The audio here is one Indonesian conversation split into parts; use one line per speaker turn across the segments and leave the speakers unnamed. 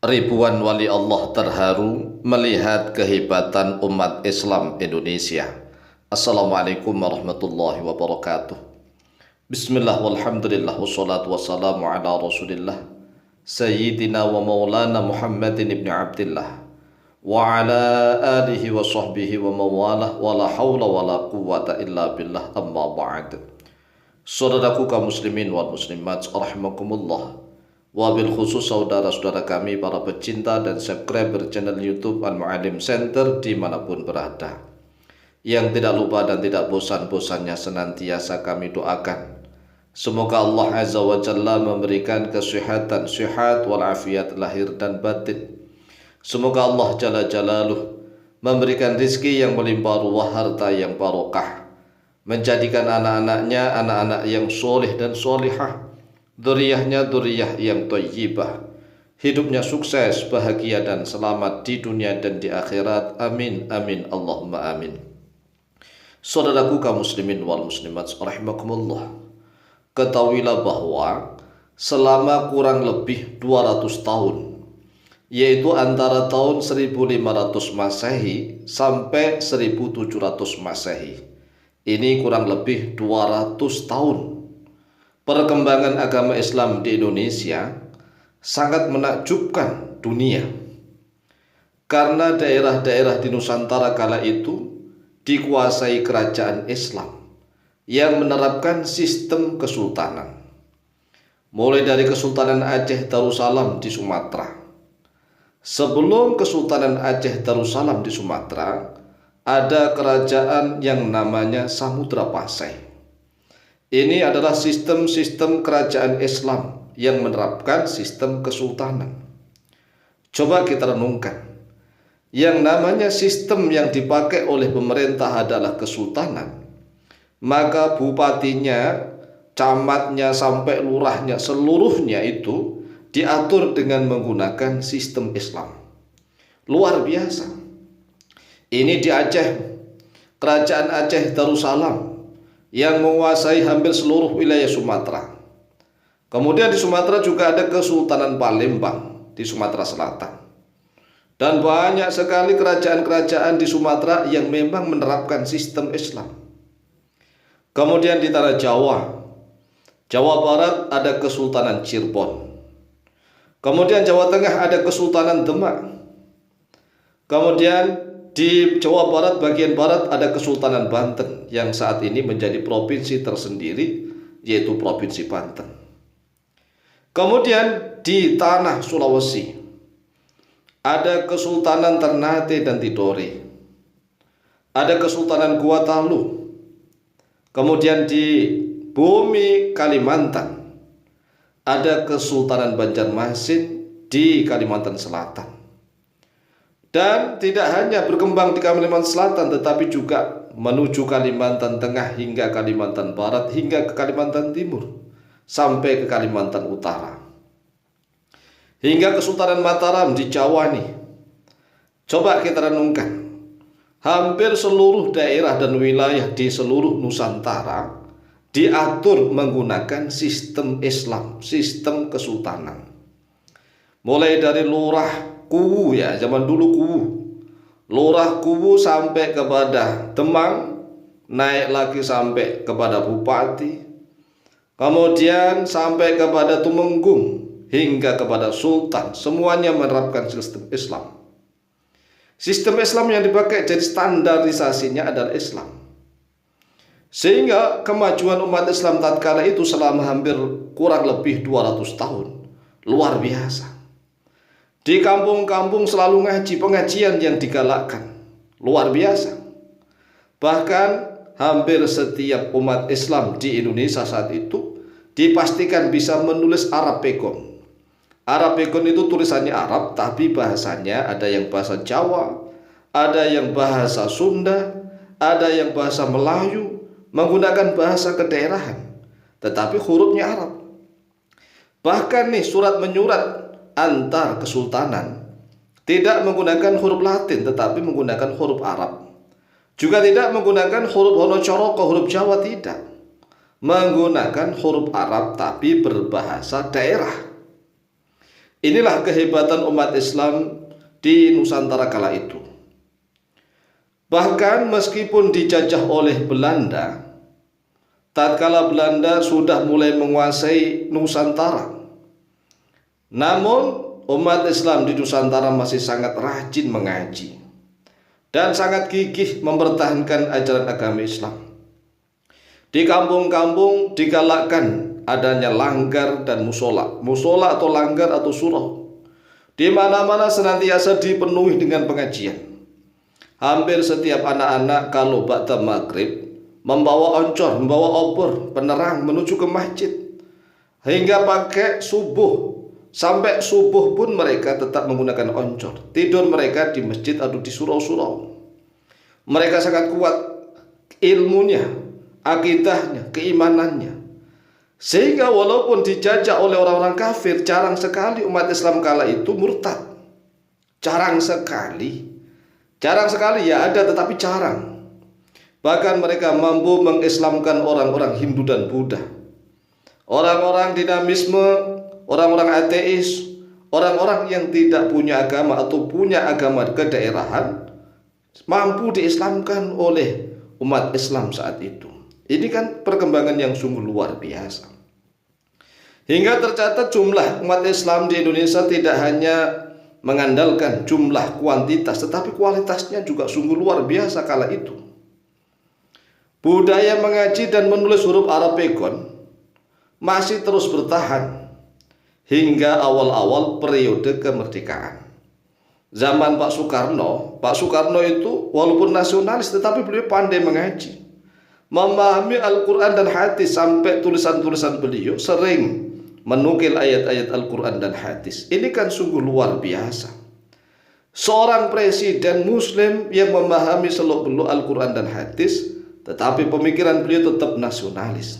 Ribuan wali Allah terharu melihat kehebatan umat Islam Indonesia. Assalamualaikum warahmatullahi wabarakatuh. Bismillah walhamdulillah wassalatu wassalamu ala rasulillah Sayyidina wa maulana Muhammadin ibn Abdillah wa ala alihi wa sahbihi wa mawalah wa la hawla wa la quwwata illa billah amma ba'd. Saudaraku kaum muslimin wal muslimat rahimakumullah, wabil khusus saudara-saudara kami para pecinta dan subscriber channel YouTube Al-Mu'allim Center dimanapun berada, yang tidak lupa dan tidak bosan-bosannya senantiasa kami doakan semoga Allah Azza wa Jalla memberikan kesehatan, sehat walafiat lahir dan batin. Semoga Allah Jalla Jalaluh memberikan rizki yang melimpah ruah, harta yang barokah, menjadikan anak-anaknya anak-anak yang soleh dan solihah, dzurriyyahnya dzurriyyah yang thayyibah, hidupnya sukses, bahagia dan selamat di dunia dan di akhirat. Amin amin Allahumma amin. Saudaraku kaum muslimin wal muslimat rahimakumullah, ketahuilah bahwa selama kurang lebih 200 tahun, yaitu antara tahun 1500 Masehi sampai 1700 Masehi, ini kurang lebih 200 tahun, perkembangan agama Islam di Indonesia sangat menakjubkan dunia, karena daerah-daerah di Nusantara kala itu dikuasai kerajaan Islam yang menerapkan sistem kesultanan, mulai dari Kesultanan Aceh Darussalam di Sumatera. Sebelum Kesultanan Aceh Darussalam di Sumatera, ada kerajaan yang namanya Samudra Pasai. Ini adalah sistem-sistem kerajaan Islam yang menerapkan sistem kesultanan. Coba kita renungkan, yang namanya sistem yang dipakai oleh pemerintah adalah kesultanan, maka bupatinya, camatnya, sampai lurahnya, seluruhnya itu diatur dengan menggunakan sistem Islam. Luar biasa. Ini di Aceh, kerajaan Aceh Darussalam yang menguasai hampir seluruh wilayah Sumatera. Kemudian di Sumatera juga ada Kesultanan Palembang di Sumatera Selatan. Dan banyak sekali kerajaan-kerajaan di Sumatera yang memang menerapkan sistem Islam. Kemudian di tanah Jawa, Jawa Barat ada Kesultanan Cirebon. Kemudian Jawa Tengah ada Kesultanan Demak. Kemudian di Jawa Barat bagian barat ada Kesultanan Banten yang saat ini menjadi provinsi tersendiri, yaitu Provinsi Banten. Kemudian di tanah Sulawesi ada Kesultanan Ternate dan Tidore. Ada Kesultanan Gua Talu. Kemudian di bumi Kalimantan ada Kesultanan Banjarmasin di Kalimantan Selatan. Dan tidak hanya berkembang di Kalimantan Selatan, tetapi juga menuju Kalimantan Tengah hingga Kalimantan Barat hingga ke Kalimantan Timur sampai ke Kalimantan Utara. Hingga Kesultanan Mataram di Jawa nih. Coba kita renungkan, hampir seluruh daerah dan wilayah di seluruh Nusantara diatur menggunakan sistem Islam, sistem kesultanan. Mulai dari lurah Kuwu, ya zaman dulu Kuwu, lurah Kuwu sampai kepada Demang, naik lagi sampai kepada bupati, kemudian sampai kepada Tumenggung hingga kepada sultan, semuanya menerapkan sistem Islam. Sistem Islam yang dipakai jadi standarisasinya adalah Islam. Sehingga kemajuan umat Islam tatkala itu selama hampir kurang lebih 200 tahun luar biasa. Di kampung-kampung selalu ngaji, pengajian yang digalakkan luar biasa. Bahkan hampir setiap umat Islam di Indonesia saat itu dipastikan bisa menulis Arab Pegon. Arab Pegon itu tulisannya Arab, tapi bahasanya ada yang bahasa Jawa, ada yang bahasa Sunda, ada yang bahasa Melayu, menggunakan bahasa kedaerahan, tetapi hurufnya Arab. Bahkan nih surat menyurat antar kesultanan tidak menggunakan huruf Latin, tetapi menggunakan huruf Arab. Juga tidak menggunakan huruf Honocoroko, huruf Jawa, tidak. Menggunakan huruf Arab tapi berbahasa daerah. Inilah kehebatan umat Islam di Nusantara kala itu. Bahkan meskipun dijajah oleh Belanda, tatkala Belanda sudah mulai menguasai Nusantara, namun umat Islam di Nusantara masih sangat rajin mengaji dan sangat gigih mempertahankan ajaran agama Islam. Di kampung-kampung digalakkan adanya langgar dan musola atau langgar atau surau. Di mana-mana senantiasa dipenuhi dengan pengajian. Hampir setiap anak-anak kalau ba'da maghrib membawa oncor, membawa obor, penerang menuju ke masjid. Hingga pakai subuh, sampai subuh pun mereka tetap menggunakan oncor. Tidur mereka di masjid atau di surau-surau. Mereka sangat kuat ilmunya, akidahnya, keimanannya. Sehingga walaupun dijajah oleh orang-orang kafir, jarang sekali umat Islam kala itu murtad. Jarang sekali ya ada, tetapi jarang. Bahkan mereka mampu mengislamkan orang-orang Hindu dan Buddha, orang-orang dinamisme, orang-orang ateis, orang-orang yang tidak punya agama atau punya agama kedaerahan, mampu diislamkan oleh umat Islam saat itu. Ini kan perkembangan yang sungguh luar biasa. Hingga tercatat jumlah umat Islam di Indonesia tidak hanya mengandalkan jumlah kuantitas, tetapi kualitasnya juga sungguh luar biasa kala itu. Budaya mengaji dan menulis huruf Arab Pegon masih terus bertahan hingga awal-awal periode kemerdekaan. Zaman Pak Soekarno itu walaupun nasionalis tetapi beliau pandai mengaji, memahami Al-Quran dan hadis, sampai tulisan-tulisan beliau sering menukil ayat-ayat Al-Quran dan hadis. Ini kan sungguh luar biasa. Seorang presiden muslim yang memahami seluk-beluk Al-Quran dan hadis, tetapi pemikiran beliau tetap nasionalis.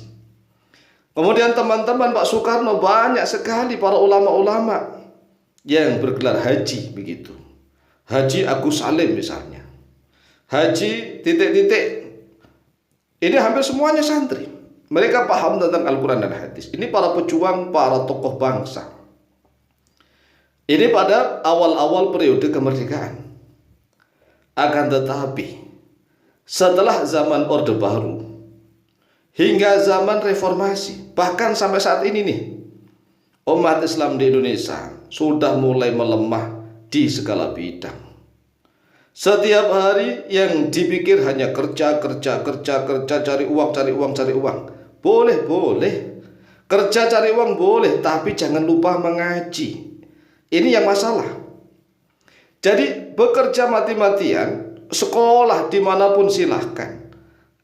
Kemudian teman-teman Pak Soekarno, banyak sekali para ulama-ulama yang bergelar haji begitu. Haji Agus Salim misalnya, haji titik-titik. Ini hampir semuanya santri. Mereka paham tentang Al-Quran dan hadis. Ini para pejuang, para tokoh bangsa. Ini pada awal-awal periode kemerdekaan. Akan tetapi setelah zaman Orde Baru hingga zaman reformasi, bahkan sampai saat ini nih, umat Islam di Indonesia sudah mulai melemah di segala bidang. Setiap hari yang dipikir hanya kerja, cari uang. Boleh. Kerja cari uang boleh, tapi jangan lupa mengaji. Ini yang masalah. Jadi bekerja mati-matian, sekolah dimanapun silahkan,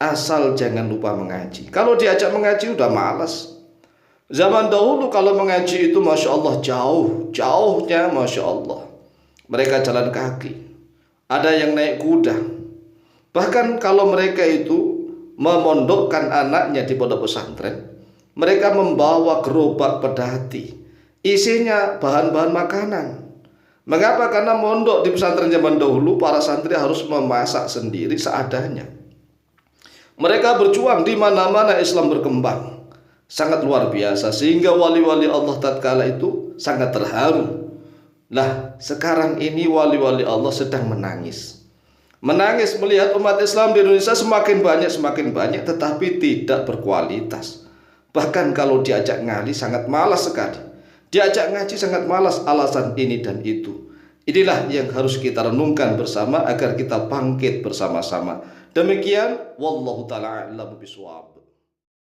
asal jangan lupa mengaji. Kalau diajak mengaji udah malas. Zaman dahulu kalau mengaji itu Masya Allah jauhnya Masya Allah. Mereka jalan kaki, ada yang naik kuda. Bahkan kalau mereka itu memondokkan anaknya di pondok pesantren, mereka membawa gerobak pedati, isinya bahan-bahan makanan. Mengapa? Karena mondok di pesantren zaman dahulu, para santri harus memasak sendiri seadanya. Mereka berjuang di mana-mana Islam berkembang, sangat luar biasa, sehingga wali-wali Allah tatkala itu sangat terharu. Nah, sekarang ini wali-wali Allah sedang menangis melihat umat Islam di Indonesia semakin banyak, tetapi tidak berkualitas. Bahkan kalau diajak ngaji sangat malas sekali. Diajak ngaji sangat malas, alasan ini dan itu. Inilah yang harus kita renungkan bersama agar kita bangkit bersama-sama. Demikian, wallahu ta'ala a'lam bishawab.